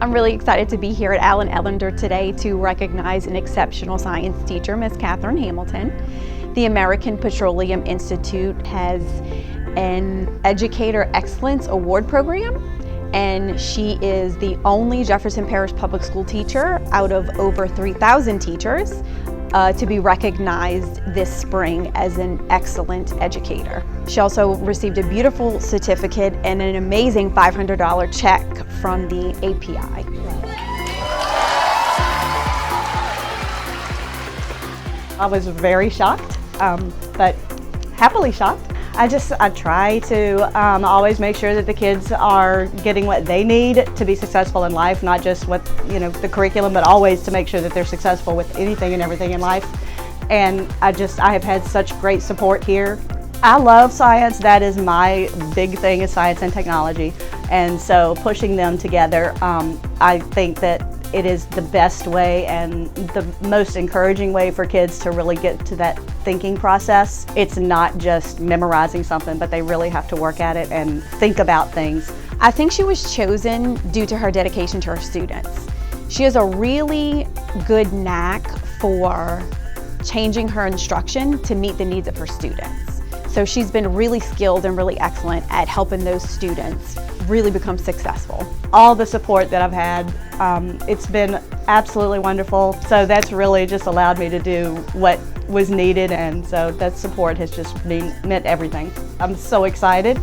I'm really excited to be here at Ellender today to recognize an exceptional science teacher, Miss Cathryn Hamilton. The American Petroleum Institute has an Educator Excellence Award program, and she is the only Jefferson Parish public school teacher out of over 3,000 teachers to be recognized this spring as an excellent educator. She also received a beautiful certificate and an amazing $500 check from the API. I was very shocked, but happily shocked. I try to always make sure that the kids are getting what they need to be successful in life, not just what, the curriculum, but always to make sure that they're successful with anything and everything in life. And I have had such great support here. I love science. That is my big thing, is science and technology. And so pushing them together, I think that it is the best way and the most encouraging way for kids to really get to that thinking process. It's not just memorizing something, but they really have to work at it and think about things. I think she was chosen due to her dedication to her students. She has a really good knack for changing her instruction to meet the needs of her students. So she's been really skilled and really excellent at helping those students really become successful. All the support that I've had, it's been absolutely wonderful. So that's really just allowed me to do what was needed, and so that support has just meant everything. I'm so excited.